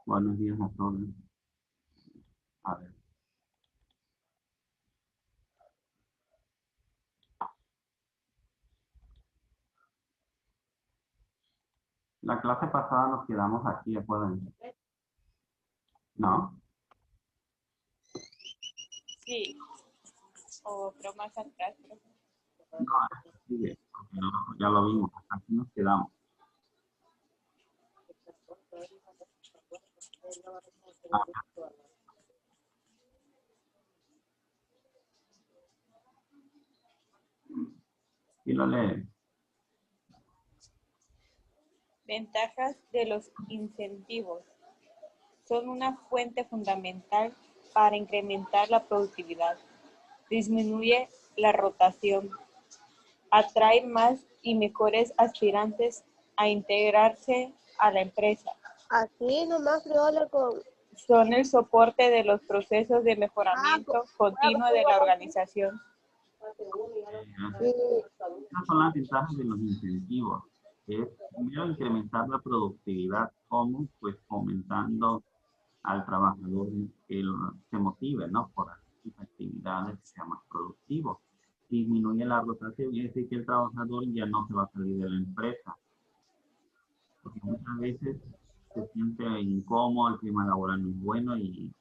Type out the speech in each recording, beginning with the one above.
Buenos días a todos. A ver. La clase pasada nos quedamos aquí, acuérdense. ¿No? Sí, otro más atrás. No, sigue, porque ya lo vimos. Aquí nos quedamos. Ah, y lo lee. Ventajas de los incentivos. Son una fuente fundamental para incrementar la productividad. Disminuye la rotación. Atrae más y mejores aspirantes a integrarse a la empresa. Así nomás criolla con... Son el soporte de los procesos de mejoramiento continuo de la organización. Estas son las ventajas de los incentivos. Es primero incrementar la productividad, como pues fomentando al trabajador que se motive, ¿no? Por sus actividades, que sea más productivo. Disminuye la rotación, es decir, que el trabajador ya no se va a salir de la empresa. Porque muchas veces se siente incómodo, el clima laboral no es bueno y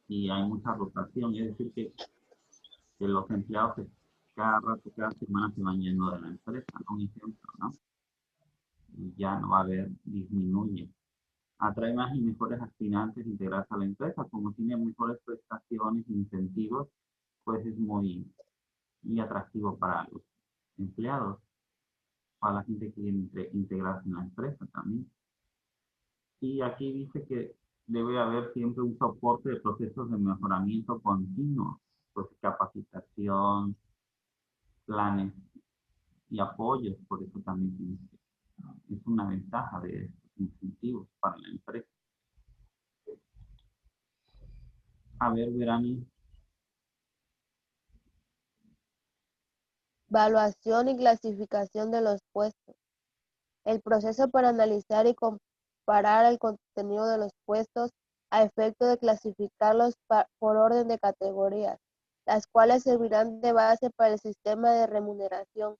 hay mucha rotación. Es decir, que los empleados cada rato, cada semana se van yendo de la empresa, ¿no? Un ejemplo, ¿no? Y ya no va a haber, disminuye. Atrae más y mejores aspirantes a integrarse a la empresa. Como tiene mejores prestaciones e incentivos, pues es muy atractivo para los empleados, para la gente que quiere integrarse en la empresa también. Y aquí dice que debe haber siempre un soporte de procesos de mejoramiento continuo, pues capacitación, planes y apoyos, por eso también es una ventaja de estos incentivos para la empresa. A ver, Verani. Evaluación y clasificación de los puestos. El proceso para analizar y comparar el contenido de los puestos a efecto de clasificarlos por orden de categorías, las cuales servirán de base para el sistema de remuneración.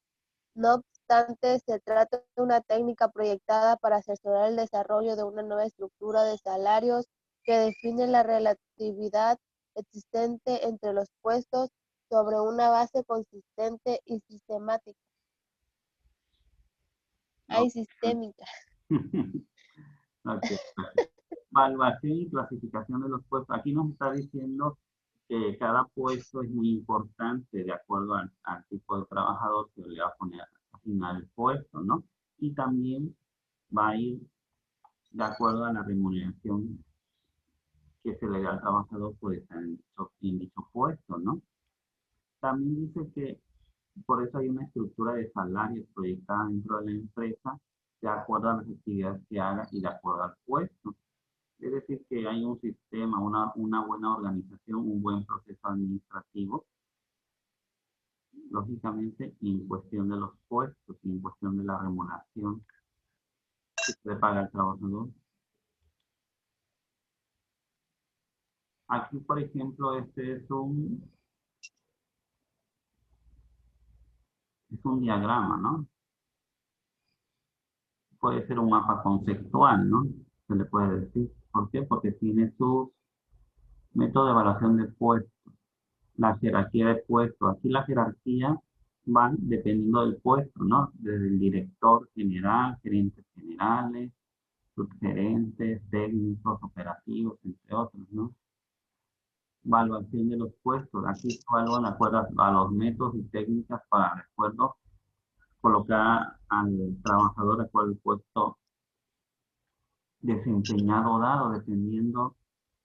No obstante, se trata de una técnica proyectada para asesorar el desarrollo de una nueva estructura de salarios que define la relatividad existente entre los puestos sobre una base consistente y sistemática. Hay sistémica. Okay. Evaluación y clasificación de los puestos. Aquí nos está diciendo que cada puesto es muy importante de acuerdo al tipo de trabajador que le va a poner al final el puesto, ¿no? Y también va a ir de acuerdo a la remuneración que se le da al trabajador por estar en dicho puesto, ¿no? También dice que por eso hay una estructura de salarios proyectada dentro de la empresa de acuerdo a las actividades que haga y de acuerdo al puesto. Es decir, que hay un sistema, una buena organización, un buen proceso administrativo, lógicamente, en cuestión de los puestos, en cuestión de la remuneración que se le paga al trabajador. Aquí, por ejemplo, este es un diagrama, ¿no? Puede ser un mapa conceptual, ¿no? Se le puede decir. ¿Por qué? Porque tiene sus métodos de evaluación de puestos, la jerarquía de puestos. Aquí la jerarquía va dependiendo del puesto, ¿no? Desde el director general, gerentes generales, subgerentes, técnicos, operativos, entre otros, ¿no? Evaluación de los puestos. Aquí se evalúan de acuerdo a los métodos y técnicas para, de acuerdo, colocar al trabajador de acuerdo al puesto desempeñado o dado, dependiendo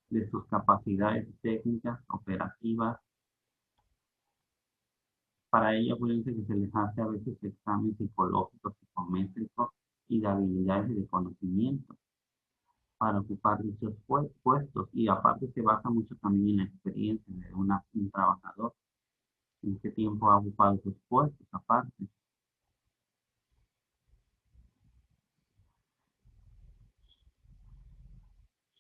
de sus capacidades técnicas, operativas. Para ello, acuérdense que se les hace a veces examen psicológico, psicométrico y de habilidades y de conocimiento para ocupar dichos puestos. Y aparte se basa mucho también en la experiencia de un trabajador, en qué tiempo ha ocupado sus puestos aparte.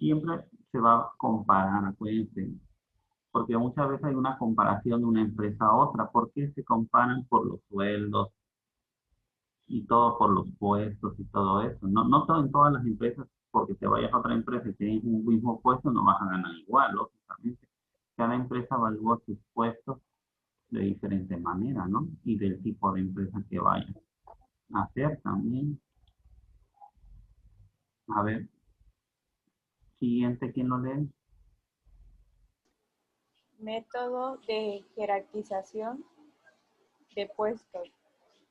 siempre se va a comparar, acuérdense, porque muchas veces hay una comparación de una empresa a otra. ¿Por qué se comparan? Por los sueldos y todo, por los puestos y todo eso. No, no todo en todas las empresas, porque te vayas a otra empresa y tienes un mismo puesto, no vas a ganar igual, lógicamente. Cada empresa evalúa sus puestos de diferente manera, ¿no? Y del tipo de empresa que vayas a hacer también. A ver, siguiente, ¿quién lo lee? Método de jerarquización de puestos,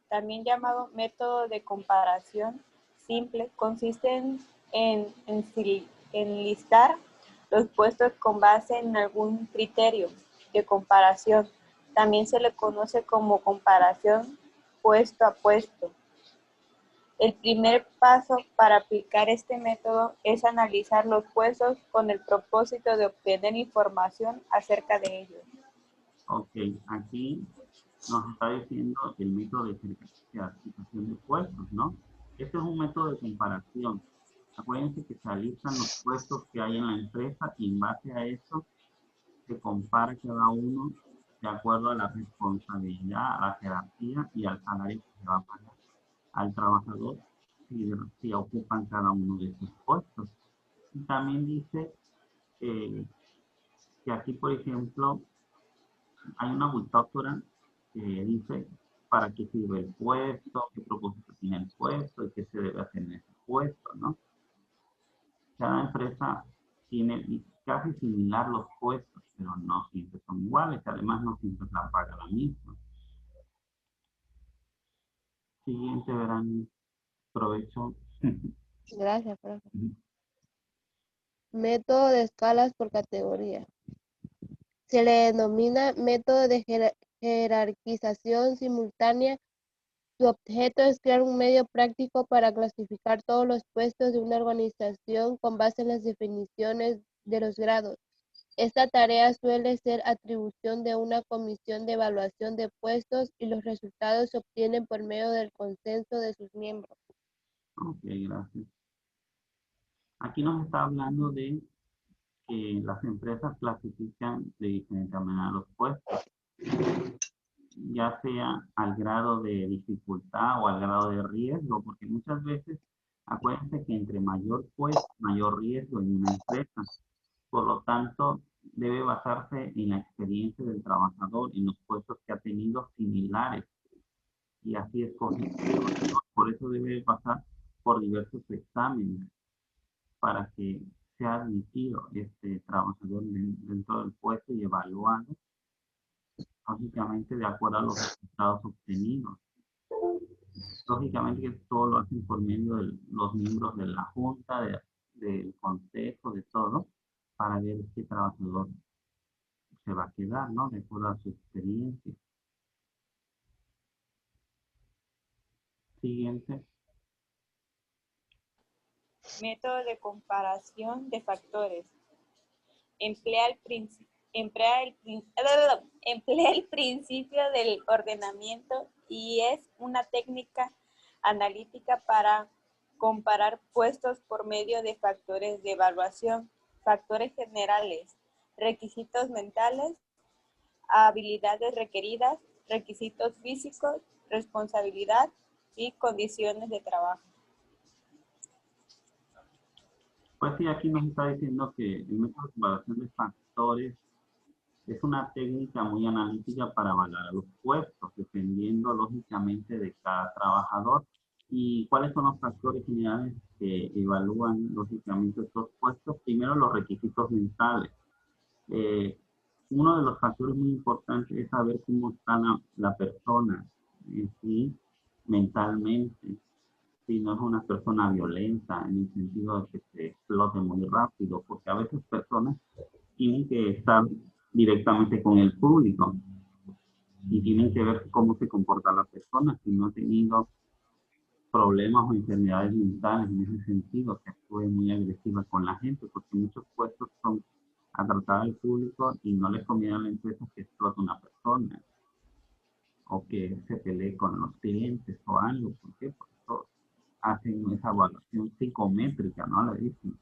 también llamado método de comparación simple, consiste en listar los puestos con base en algún criterio de comparación. También se le conoce como comparación puesto a puesto. El primer paso para aplicar este método es analizar los puestos con el propósito de obtener información acerca de ellos. Ok, aquí nos está diciendo el método de jerarquización de puestos, ¿no? Este es un método de comparación. Acuérdense que se alistan los puestos que hay en la empresa y en base a eso se compara cada uno de acuerdo a la responsabilidad, a la jerarquía y al salario que se va a pagar al trabajador si ocupan cada uno de esos puestos. Y también dice que aquí, por ejemplo, hay una autóctora que dice para qué sirve el puesto, qué propósito tiene el puesto y qué se debe hacer en ese puesto, ¿no? Cada empresa tiene casi similar los puestos, pero no siempre son iguales, además no siempre la paga la misma. Siguiente, verán, provecho. Gracias, profe. Método de escalas por categoría. Se le denomina método de jerarquización simultánea. Su objeto es crear un medio práctico para clasificar todos los puestos de una organización con base en las definiciones de los grados. Esta tarea suele ser atribución de una comisión de evaluación de puestos y los resultados se obtienen por medio del consenso de sus miembros. Ok, gracias. Aquí nos está hablando de que las empresas clasifican de diferente manera los puestos, ya sea al grado de dificultad o al grado de riesgo, porque muchas veces, acuérdense que entre mayor puesto, mayor riesgo en una empresa. Por lo tanto, debe basarse en la experiencia del trabajador, en los puestos que ha tenido similares, y así escoge. Por eso debe pasar por diversos exámenes para que sea admitido este trabajador dentro del puesto y evaluado, lógicamente de acuerdo a los resultados obtenidos. Lógicamente que todo lo hacen por medio de los miembros de la junta, del consejo, de todo, para ver qué trabajador se va a quedar, ¿no? De acuerdo a su experiencia. Siguiente. Método de comparación de factores. Emplea el principio del ordenamiento y es una técnica analítica para comparar puestos por medio de factores de evaluación, factores generales, requisitos mentales, habilidades requeridas, requisitos físicos, responsabilidad y condiciones de trabajo. Pues sí, aquí nos está diciendo que el método de evaluación de factores es una técnica muy analítica para evaluar los puestos, dependiendo lógicamente de cada trabajador. ¿Y cuáles son los factores generales que evalúan lógicamente estos puestos? Primero, los requisitos mentales. Eh, Uno de los factores muy importantes es saber cómo está la persona en sí mentalmente. Si no es una persona violenta en el sentido de que se explote muy rápido, porque a veces personas tienen que estar directamente con el público y tienen que ver cómo se comporta la persona, si no ha tenido problemas o enfermedades mentales en ese sentido, que actúe muy agresiva con la gente, porque muchos puestos son a tratar al público y no les conviene a la empresa que explote una persona o que se pelee con los clientes o algo. ¿Por qué? Porque eso hacen esa evaluación psicométrica, ¿no? Le dicen.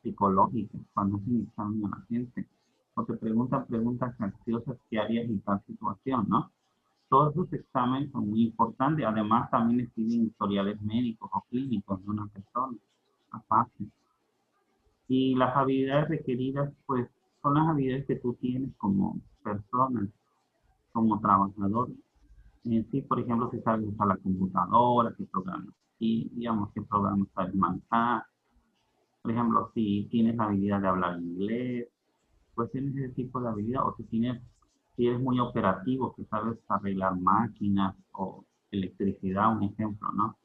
psicológicas cuando hacen examen a la gente. O te preguntan preguntas ansiosas que harías en tal situación, ¿no? Todos esos exámenes son muy importantes. Además, también les piden historiales médicos o clínicos de una persona, aparte. Y las habilidades requeridas, pues, son las habilidades que tú tienes como persona, como trabajador. Sí, por ejemplo, si sabes usar la computadora, qué programas, y digamos, qué programas sabes manejar. Por ejemplo, si tienes la habilidad de hablar inglés, pues tienes ese tipo de habilidad. O si eres muy operativo, que sabes arreglar máquinas o electricidad, un ejemplo, ¿no?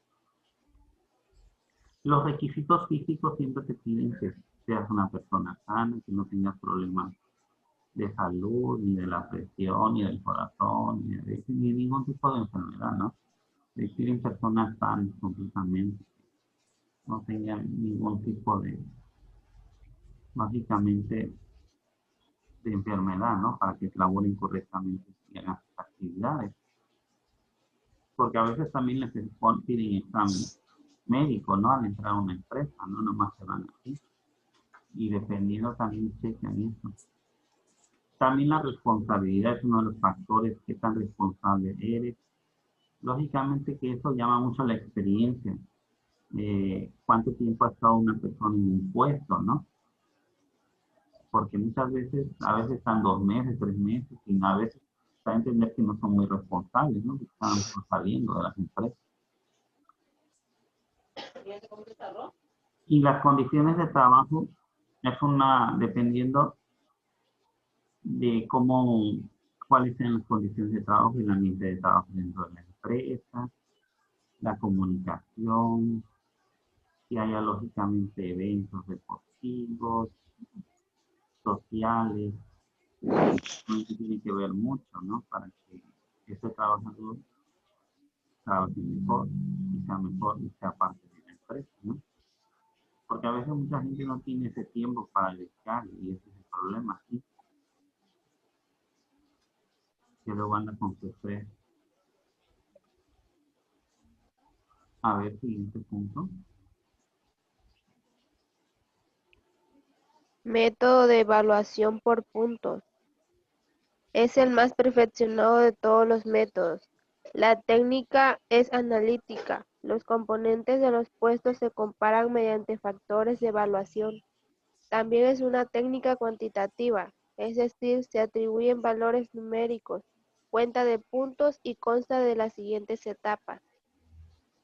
Los requisitos físicos siempre te piden que seas una persona sana, que no tengas problemas de salud, ni de la presión, ni del corazón, ni de ningún tipo de enfermedad, ¿no? Requieren personas sanas completamente, no tengan ningún tipo de, básicamente, de enfermedad, ¿no? Para que laboren correctamente y hagan sus actividades. Porque a veces también les piden examen médico, ¿no? Al entrar a una empresa, no nomás se van así. Y dependiendo también checan eso. También la responsabilidad es uno de los factores, qué tan responsable eres. Lógicamente que eso llama mucho la experiencia. Cuánto tiempo ha estado una persona en un puesto, ¿no? Porque muchas veces, a veces están 2 meses, 3 meses, y a veces está a entender que no son muy responsables, ¿no? Que están saliendo de las empresas. Y las condiciones de trabajo es dependiendo de cuáles sean las condiciones de trabajo y el ambiente de trabajo dentro de la empresa, la comunicación, si haya lógicamente eventos deportivos, sociales, tiene que ver mucho, ¿no? Para que ese trabajador trabaje mejor y sea parte de la empresa, ¿no? Porque a veces mucha gente no tiene ese tiempo para dedicar y ese es el problema, ¿sí? Que luego anda con su estrés. A ver, siguiente punto. Método de evaluación por puntos. Es el más perfeccionado de todos los métodos. La técnica es analítica. Los componentes de los puestos se comparan mediante factores de evaluación. También es una técnica cuantitativa, es decir, se atribuyen valores numéricos, cuenta de puntos y consta de las siguientes etapas.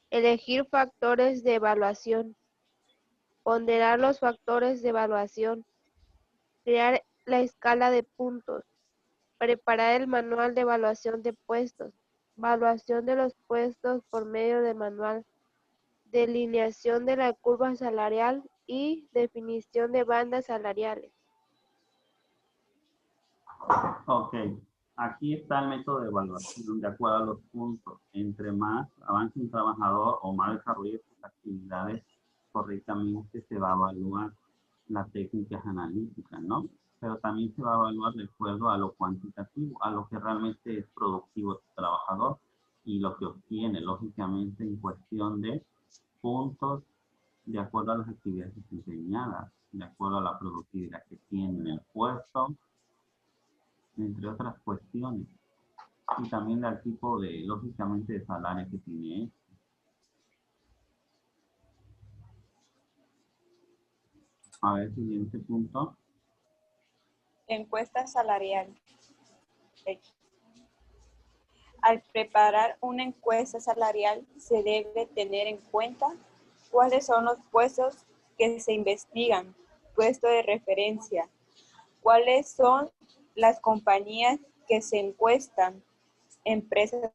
Elegir factores de evaluación. Ponderar los factores de evaluación. Crear la escala de puntos. Preparar el manual de evaluación de puestos. Evaluación de los puestos por medio del manual. Delineación de la curva salarial y definición de bandas salariales. Ok, aquí está el método de evaluación de acuerdo a los puntos. Entre más avance un trabajador o más desarrolle sus actividades correctamente, se va a evaluar las técnicas analíticas, ¿no? Pero también se va a evaluar de acuerdo a lo cuantitativo, a lo que realmente es productivo el trabajador y lo que obtiene, lógicamente, en cuestión de puntos de acuerdo a las actividades desempeñadas, de acuerdo a la productividad que tiene en el puesto, entre otras cuestiones, y también del tipo de, lógicamente, de salario que tiene. A ver, siguiente punto. Encuesta salarial. Al preparar una encuesta salarial se debe tener en cuenta cuáles son los puestos que se investigan, puesto de referencia, cuáles son las compañías que se encuestan, empresas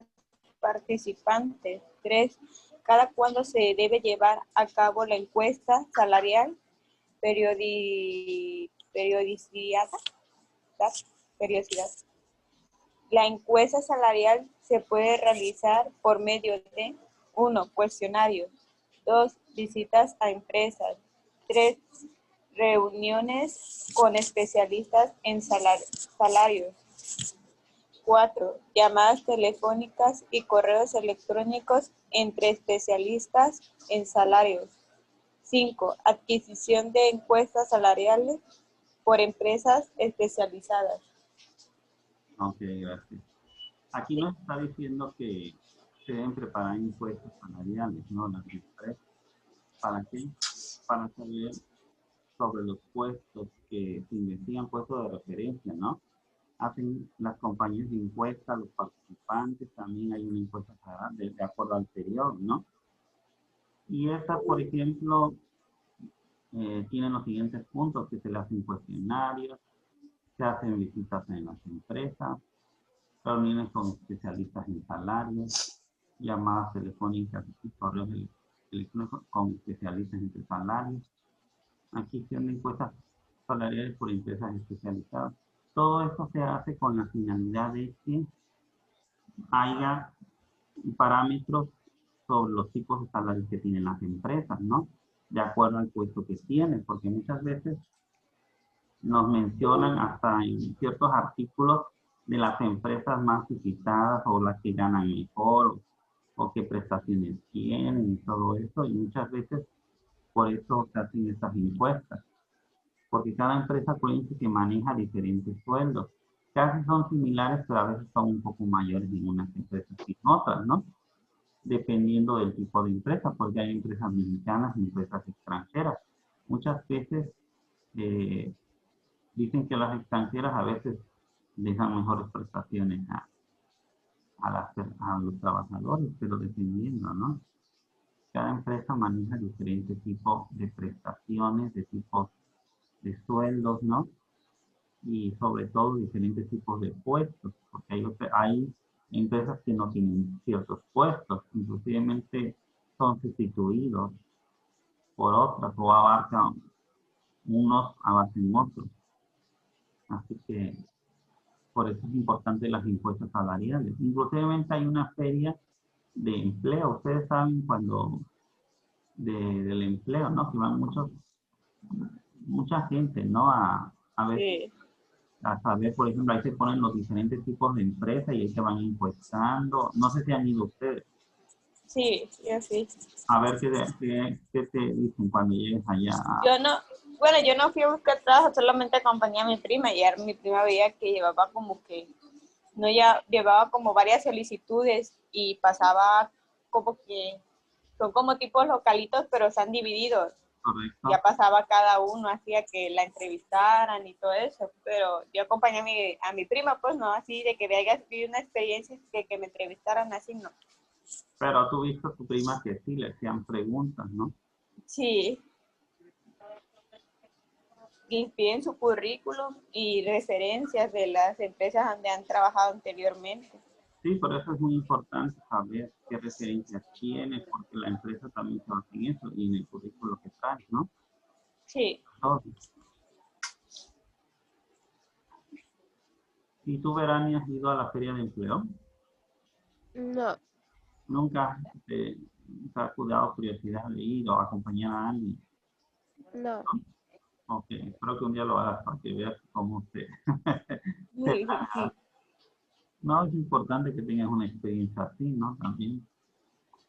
participantes. 3. Cada cuándo se debe llevar a cabo la encuesta salarial, periodicidad. La encuesta salarial se puede realizar por medio de 1. Cuestionarios. 2. Visitas a empresas. 3. Reuniones con especialistas en salarios. 4. Llamadas telefónicas y correos electrónicos entre especialistas en salarios. 5. Adquisición de encuestas salariales por empresas especializadas. Ok, gracias. Aquí nos está diciendo que se deben preparar encuestas salariales, ¿no? Las empresas. ¿Para qué? Para saber sobre los puestos que se investigan, puestos de referencia, ¿no? Hacen las compañías de encuesta, los participantes, también hay una encuesta de acuerdo al periodo, ¿no? Y esta, por ejemplo, tienen los siguientes puntos, que se le hacen cuestionarios, se hacen visitas en las empresas, reuniones con especialistas en salarios, llamadas telefónicas y correos electrónicos con especialistas en salarios, adquisición de encuestas salariales por empresas especializadas. Todo esto se hace con la finalidad de que haya parámetros sobre los tipos de salarios que tienen las empresas, ¿no? De acuerdo al puesto que tienen, porque muchas veces nos mencionan hasta en ciertos artículos de las empresas más visitadas o las que ganan mejor o qué prestaciones tienen y todo eso, y muchas veces por eso se hacen estas encuestas, porque cada empresa cuenta que maneja diferentes sueldos. Casi son similares, pero a veces son un poco mayores en unas empresas que en otras, ¿no? Dependiendo del tipo de empresa, porque hay empresas mexicanas y empresas extranjeras. Muchas veces dicen que las extranjeras a veces dejan mejores prestaciones a los trabajadores, pero dependiendo, ¿no? Cada empresa maneja diferentes tipos de prestaciones, de tipos de sueldos, ¿no? Y sobre todo diferentes tipos de puestos, porque hay empresas que no tienen ciertos puestos, inclusivemente son sustituidos por otras o abarcan unos, abarcan otros. Así que por eso es importante las encuestas salariales. Inclusivemente hay una feria de empleo, ustedes saben cuando del empleo, ¿no? Que van mucha gente, ¿no? A ver, Sí, a saber, por ejemplo, ahí se ponen los diferentes tipos de empresas y ahí se van encuestando. No sé si han ido ustedes. sí, sí, así. A ver qué te dicen cuando llegues allá. Yo no, bueno, yo no fui a buscar trabajo, solamente acompañé a mi prima y mi prima veía que llevaba como que, no ya, llevaba como varias solicitudes y pasaba como que, son como tipos localitos, pero están divididos. Ya Correcto. pasaba cada uno, hacía que la entrevistaran y todo eso, pero yo acompañé a mi prima, pues no, así de que haya vivido una experiencia que me entrevistaran así, no. Pero tú viste a tu prima que sí le hacían preguntas, ¿no? Sí, y piden su currículum y referencias de las empresas donde han trabajado anteriormente. Sí, por eso es muy importante saber qué referencias tienes, porque la empresa también se basa en eso y en el currículo que traes, ¿no? Sí, Todo. ¿Y tú, Verani, has ido a la feria de empleo? No, ¿Nunca te ha dado curiosidad de ir o acompañar a alguien? no. Ok, espero que un día lo hagas para que veas cómo se sí, maneja. No, es importante que tengas una experiencia así, ¿no? También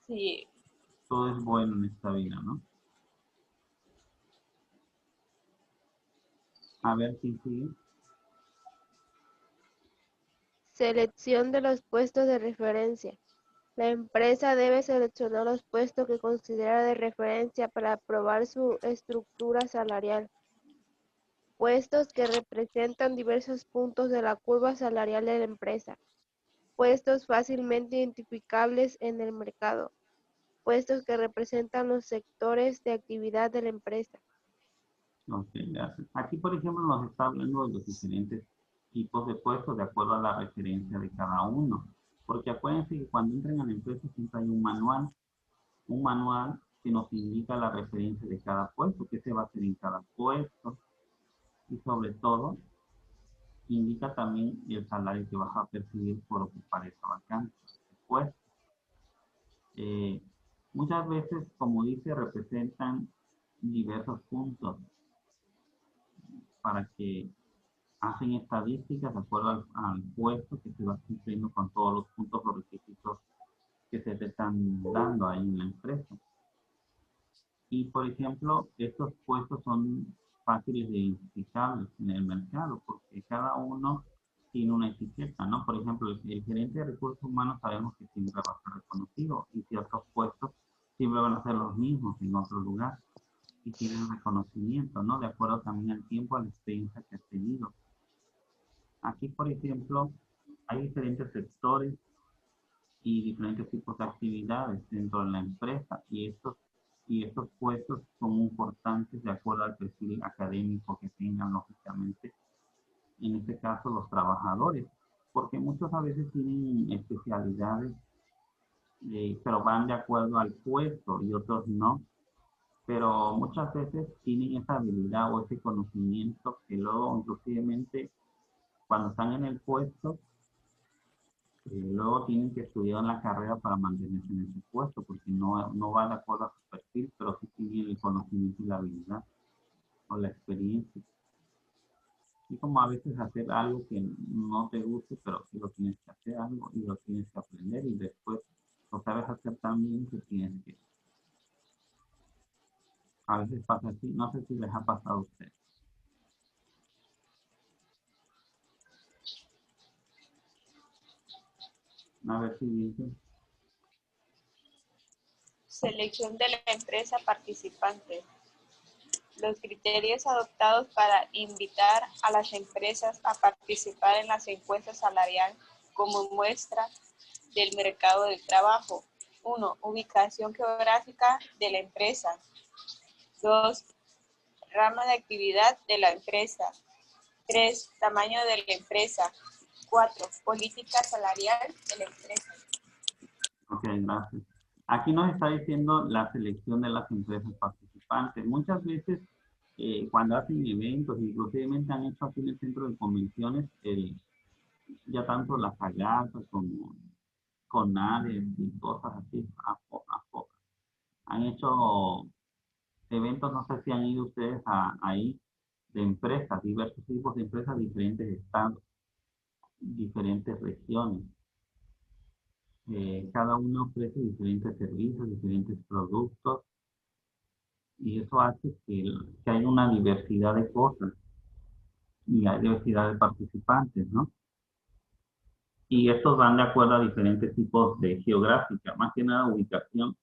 sí. todo es bueno en esta vida, ¿no? A ver si sigue. Selección de los puestos de referencia. La empresa debe seleccionar los puestos que considera de referencia para aprobar su estructura salarial. Puestos que representan diversos puntos de la curva salarial de la empresa. Puestos fácilmente identificables en el mercado. Puestos que representan los sectores de actividad de la empresa. Ok, gracias. Aquí, por ejemplo, nos está hablando de los diferentes tipos de puestos de acuerdo a la referencia de cada uno. Porque acuérdense que cuando entran a la empresa siempre hay un manual que nos indica la referencia de cada puesto, qué se va a hacer en cada puesto y sobre todo indica también el salario que vas a percibir por ocupar esa vacante. Pues, muchas veces, como dice, representan diversos puntos para que hacen estadísticas de acuerdo al puesto que se va cumpliendo con todos los puntos o requisitos que se te están dando ahí en la empresa. Y, por ejemplo, estos puestos son fáciles de identificar en el mercado porque cada uno tiene una etiqueta, ¿no? Por ejemplo, el gerente de recursos humanos sabemos que siempre va a ser reconocido y ciertos puestos siempre van a ser los mismos en otro lugar y tienen reconocimiento, ¿no? De acuerdo también al tiempo, a la experiencia que has tenido. Aquí, por ejemplo, hay diferentes sectores y diferentes tipos de actividades dentro de la empresa y estos puestos son importantes de acuerdo al perfil académico que tengan, lógicamente, en este caso los trabajadores, porque muchos a veces tienen especialidades, pero van de acuerdo al puesto y otros no, pero muchas veces tienen esa habilidad o ese conocimiento que luego inclusivemente cuando están en el puesto, luego tienen que estudiar la carrera para mantenerse en ese puesto, porque no va de acuerdo a su perfil, pero sí tienen el conocimiento y la habilidad o la experiencia. Y como a veces hacer algo que no te guste, pero sí lo tienes que hacer algo y lo tienes que aprender y después lo sabes hacer tan bien que tienes que. A veces pasa así, no sé si les ha pasado a ustedes. A ver si dicen. Selección de la empresa participante. Los criterios adoptados para invitar a las empresas a participar en las encuestas salariales como muestra del mercado del trabajo. 1. Ubicación geográfica de la empresa. 2. Rama de actividad de la empresa. 3. Tamaño de la empresa. 4. Política salarial de la empresa. Ok, gracias. Aquí nos está diciendo la selección de las empresas participantes. Muchas veces cuando hacen eventos, inclusive han hecho aquí en el centro de convenciones, ya tanto la Fagata como CONADE y cosas así, han hecho eventos, no sé si han ido ustedes ahí, de empresas, diversos tipos de empresas, diferentes estados, diferentes regiones. Cada uno ofrece diferentes servicios, diferentes productos, y eso hace que haya una diversidad de cosas y hay diversidad de participantes, ¿no? Y estos van de acuerdo a diferentes tipos de geográfica, más que nada ubicación,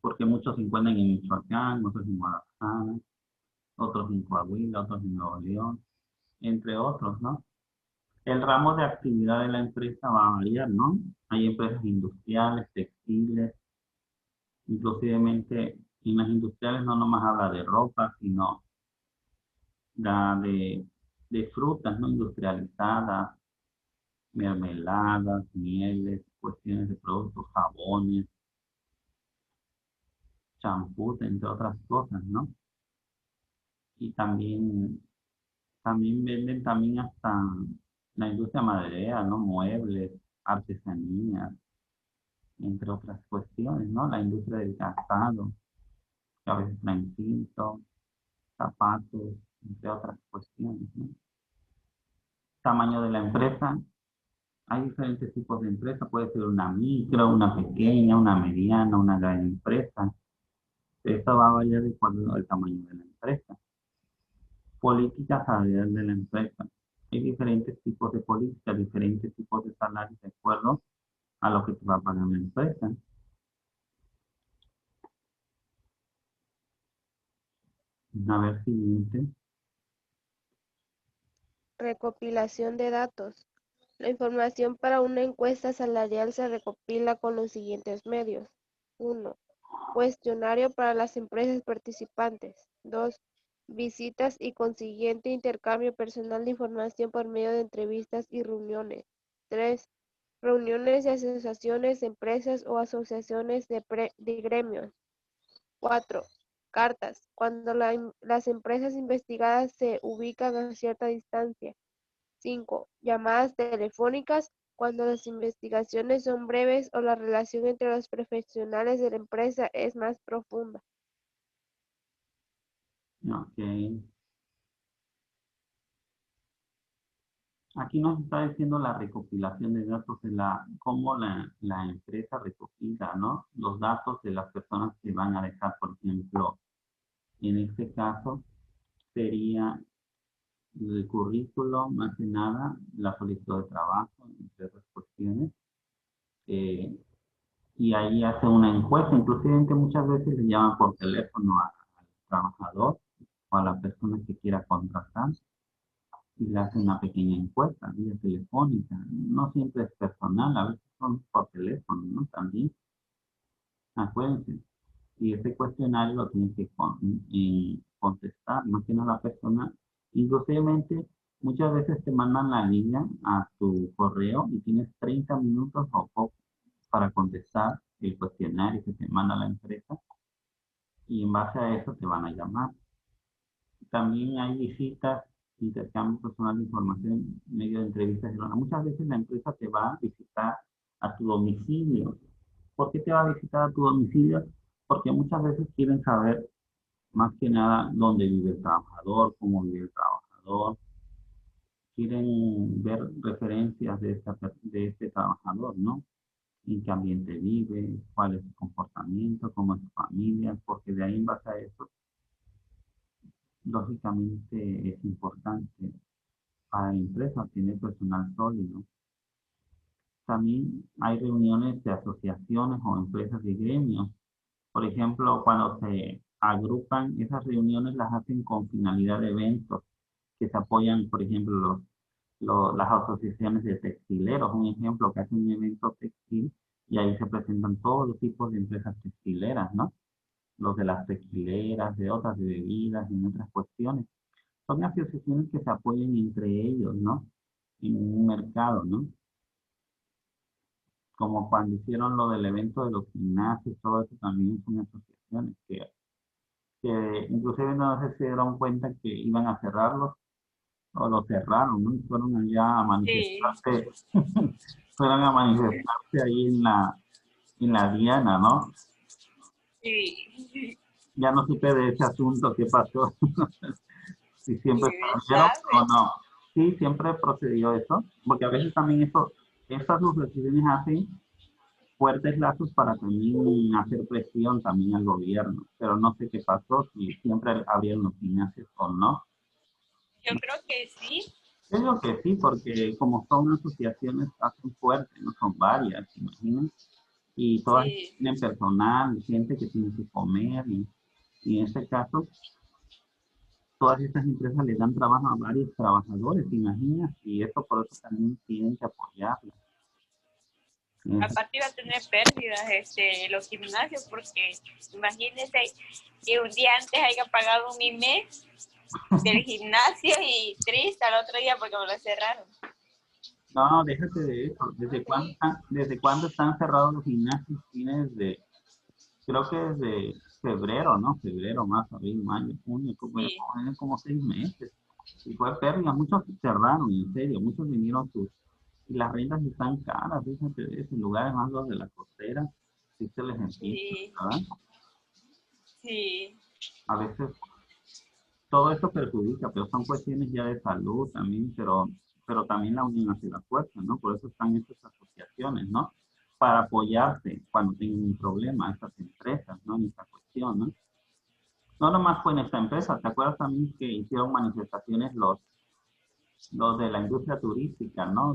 porque muchos se encuentran en Michoacán, otros en Guadalajara, otros en Coahuila, otros en Nuevo León, entre otros, ¿no? El ramo de actividad de la empresa va a variar, ¿no? Hay empresas industriales, textiles, inclusivemente en las industriales no nomás habla de ropa, sino de frutas, ¿no? Industrializadas, mermeladas, mieles, cuestiones de productos, jabones, champús, entre otras cosas, ¿no? Y también venden también hasta la industria maderera, ¿no? Muebles, artesanías, entre otras cuestiones, ¿no? La industria del calzado, que a veces traen cinto, zapatos, entre otras cuestiones, ¿no? Tamaño de la empresa. Hay diferentes tipos de empresa. Puede ser una micro, una pequeña, una mediana, una gran empresa. Esto va a variar de acuerdo al tamaño de la empresa. Política salarial de la empresa. Hay diferentes tipos de políticas, diferentes tipos de salarios de acuerdo a lo que te va a pagar la empresa. A ver, siguiente. Recopilación de datos. La información para una encuesta salarial se recopila con los siguientes medios. 1. Cuestionario para las empresas participantes. 2. Visitas y consiguiente intercambio personal de información por medio de entrevistas y reuniones. 3. Reuniones de asociaciones, empresas o asociaciones de gremios. 4. Cartas, cuando las empresas investigadas se ubican a cierta distancia. 5. Llamadas telefónicas, cuando las investigaciones son breves o la relación entre los profesionales de la empresa es más profunda. Ok. Aquí nos está diciendo la recopilación de datos de cómo la empresa recopila, ¿no? Los datos de las personas que van a dejar, por ejemplo, en este caso sería el currículum, más que nada, la solicitud de trabajo, entre otras cuestiones. eh, y ahí hace una encuesta, inclusive que muchas veces le llaman por teléfono al trabajador o a la persona que quiera contratar y le hacen una pequeña encuesta vía telefónica. No siempre es personal, a veces son por teléfono, ¿no? También, acuérdense. Y ese cuestionario lo tienes que contestar, más que nada la persona. Inclusivemente, muchas veces te mandan la línea a tu correo y tienes 30 minutos o poco para contestar el cuestionario que te manda la empresa y en base a eso te van a llamar. También hay visitas, intercambio personal de información, medio de entrevistas. Muchas veces la empresa te va a visitar a tu domicilio. ¿Por qué te va a visitar a tu domicilio? Porque muchas veces quieren saber más que nada dónde vive el trabajador, cómo vive el trabajador. Quieren ver referencias de este trabajador, ¿no? En qué ambiente vive, cuál es su comportamiento, cómo es su familia, porque de ahí en base a eso, lógicamente es importante para la empresa tener personal sólido. También hay reuniones de asociaciones o empresas de gremios. Por ejemplo, cuando se agrupan, esas reuniones las hacen con finalidad de eventos que se apoyan, por ejemplo, las asociaciones de textileros, un ejemplo que hace un evento textil y ahí se presentan todos los tipos de empresas textileras, ¿no? Los de las textileras, de otras de bebidas y en otras cuestiones. Son asociaciones que se apoyan entre ellos, ¿no? En un mercado, ¿no? Como cuando hicieron lo del evento de los gimnasios, todo eso también son asociaciones que inclusive no sé si se dieron cuenta que iban a cerrarlos o lo cerraron, ¿no? Y fueron allá a Sí, manifestarse, fueron a manifestarse ahí en la Diana, ¿no? sí, Ya no supe de ese asunto, qué pasó, si siempre sí, salieron o ¿sabe? no. Sí, siempre procedió eso, porque a veces también estas asociaciones hacen fuertes lazos para también hacer presión también al gobierno, pero no sé qué pasó, si siempre abrieron los gimnasios o no. Yo creo que sí. Yo digo que sí, porque como son asociaciones, hacen fuerte, no son varias, ¿se imaginan? Y todas Sí. tienen personal, gente que tiene que comer, y en este caso, todas estas empresas le dan trabajo a varios trabajadores, ¿te imaginas? Y eso por eso también tienen que apoyarlas. Aparte iba a tener pérdidas los gimnasios porque imagínense que un día antes haya pagado mi mes del gimnasio y triste al otro día porque me lo cerraron. No, déjate de eso. Desde cuándo están cerrados los gimnasios? Tiene creo que desde febrero, ¿no? Febrero, marzo, abril, mayo, junio, Sí, como 6 meses. Y fue pérdida, muchos cerraron, en serio, muchos vinieron y las rentas están caras, fíjate de eso, en lugares más los de la costera, sí se les empieza, sí, ¿verdad? sí, A veces todo esto perjudica, pero son cuestiones ya de salud también, pero también la unión hace la fuerza, ¿no? Por eso están estas asociaciones, ¿no? Para apoyarse cuando tienen un problema, estas empresas, ¿no? En esta cuestión, ¿no? No nomás fue en esta empresa, ¿te acuerdas también que hicieron manifestaciones los de la industria turística, ¿no?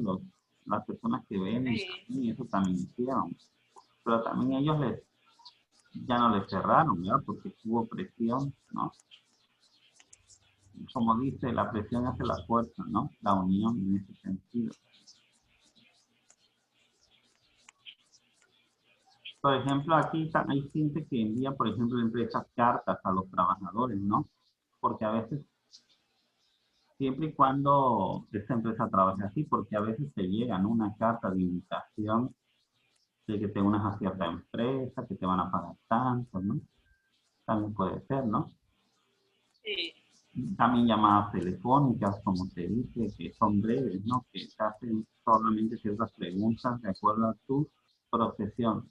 Las personas que venden, sí. y eso también hicieron. Pero también ellos ya no les cerraron, ¿verdad? Porque hubo presión, ¿no? Como dice, la presión hace la fuerza, ¿no? La unión en ese sentido. Por ejemplo, aquí hay gente que envía, por ejemplo, empresas cartas a los trabajadores, ¿no? Porque a veces, siempre y cuando esta empresa trabaje así, porque a veces te llegan una carta de invitación de que te unas a cierta empresa, que te van a pagar tanto, ¿no? También puede ser, ¿no? Sí, También llamadas telefónicas, como se dice, que son breves, ¿no? Que te hacen solamente ciertas preguntas de acuerdo a tu profesión,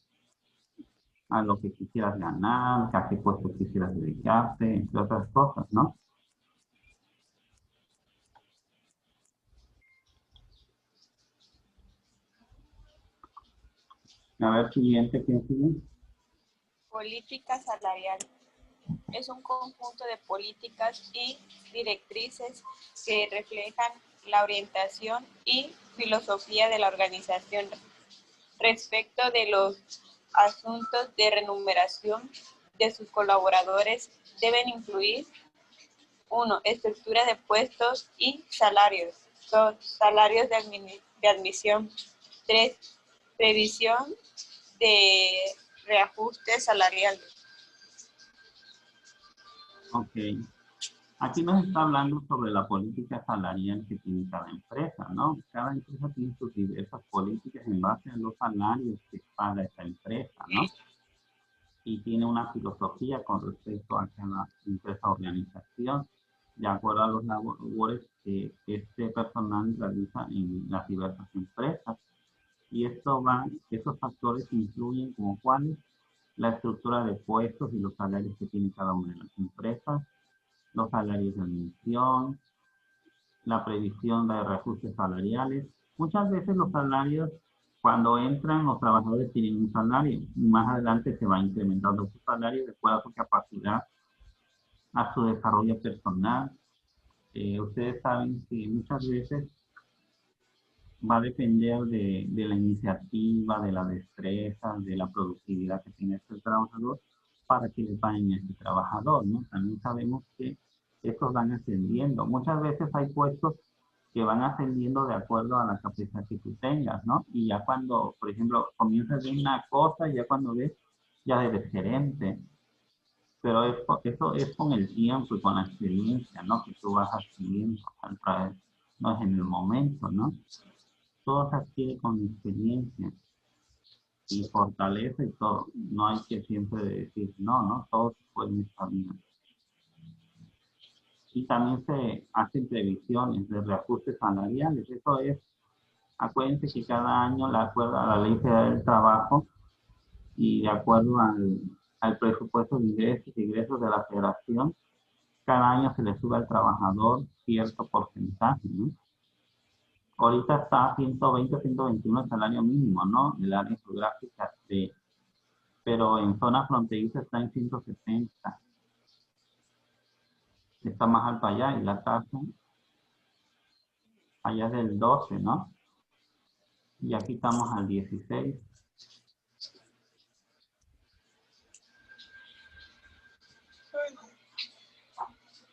a lo que quisieras ganar, a qué puesto quisieras dedicarte, entre otras cosas, ¿no? A ver, siguiente, ¿quién sigue? Política salarial. Es un conjunto de políticas y directrices que reflejan la orientación y filosofía de la organización respecto de los asuntos de remuneración de sus colaboradores. Deben incluir: 1. Estructura de puestos y salarios. 2. Salarios de admisión. 3. Previsión de reajustes salariales. Ok. Aquí nos está hablando sobre la política salarial que tiene cada empresa, ¿no? Cada empresa tiene sus diversas políticas en base a los salarios que paga esa empresa, ¿no? Y tiene una filosofía con respecto a cada empresa o organización, de acuerdo a los labores que este personal realiza en las diversas empresas. Y esos factores incluyen como cuáles: la estructura de puestos y los salarios que tiene cada una de las empresas, los salarios de admisión, la previsión de reajustes salariales. Muchas veces los salarios, cuando entran los trabajadores tienen un salario y más adelante se va incrementando su salario de acuerdo a su capacidad, a su desarrollo personal. Ustedes saben que muchas veces va a depender de la iniciativa, de la destreza, de la productividad que tiene este trabajador para que le paguen a este trabajador, ¿no? También sabemos que estos van ascendiendo. Muchas veces hay puestos que van ascendiendo de acuerdo a la capacidad que tú tengas, ¿no? Y ya cuando, por ejemplo, comienzas de una cosa, ya cuando ves, ya eres gerente. Pero eso es con el tiempo y con la experiencia, ¿no? Que tú vas adquiriendo al través, no es en el momento, ¿no? Todo se adquiere con experiencia y fortaleza y todo. No hay que siempre decir, no, no, todos pueden estar bien. Y también se hacen previsiones de reajustes salariales. Eso es, acuérdense que cada año, de acuerdo a la Ley Federal del Trabajo y de acuerdo al presupuesto de ingresos y egresos de la Federación, cada año se le sube al trabajador cierto porcentaje, ¿no? Ahorita está a 120, 121 el salario mínimo, ¿no? El área geográfica pero en zona fronteriza está en 170. Está más alto allá y la tasa allá es del 12, ¿no? Y aquí estamos al 16.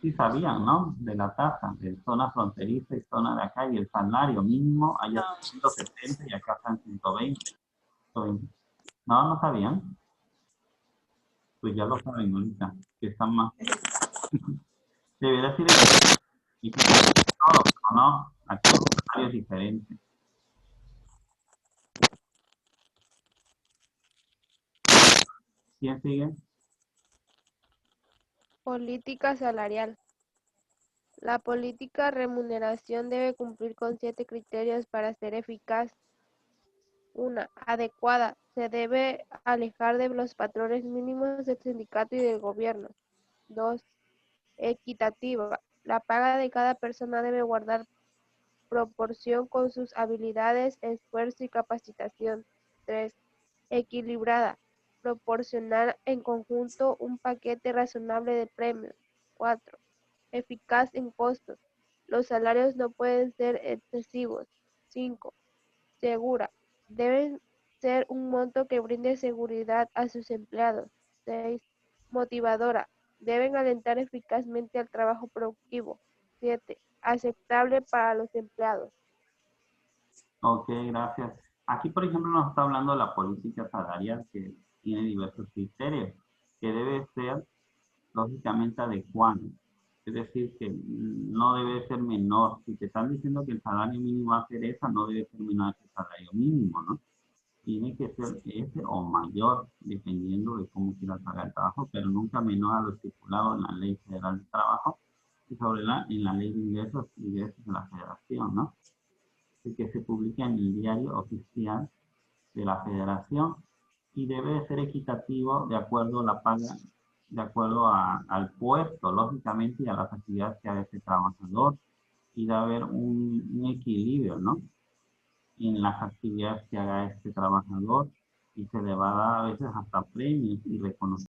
Sí sabían, ¿no? De la tasa, de zona fronteriza y zona de acá, y el salario mínimo allá No. está en 170 y acá está en 120. No, no sabían. Pues ya lo saben ahorita, que están más. Debería decir y todo, pero no, aquí el salario es diferente. ¿Quién sigue? Política salarial. La política remuneración debe cumplir con 7 criterios para ser eficaz. 1. Adecuada. Se debe alejar de los patrones mínimos del sindicato y del gobierno. 2. Equitativa. La paga de cada persona debe guardar proporción con sus habilidades, esfuerzo y capacitación. 3. Equilibrada. Proporcionar en conjunto un paquete razonable de premios. 4. Eficaz en costos. Los salarios no pueden ser excesivos. 5. Segura. Deben ser un monto que brinde seguridad a sus empleados. 6. Motivadora. Deben alentar eficazmente al trabajo productivo. 7. Aceptable para los empleados. Ok, gracias. Aquí, por ejemplo, nos está hablando de la política salarial que tiene diversos criterios, que debe ser lógicamente adecuado. Es decir, que no debe ser menor. Si te están diciendo que el salario mínimo va a ser esa, no debe ser menor que el salario mínimo, ¿no? Tiene que ser ese o mayor, dependiendo de cómo quieras pagar el trabajo, pero nunca menor a lo estipulado en la Ley Federal de Trabajo y en la Ley de Ingresos y Egresos de la Federación, ¿no? Y que se publica en el Diario Oficial de la Federación y debe de ser equitativo de acuerdo a la paga, de acuerdo al puesto, lógicamente, y a las actividades que haga ese trabajador, y debe haber un equilibrio, ¿no? En las actividades que haga este trabajador y se le va a dar a veces hasta premios y reconocimientos.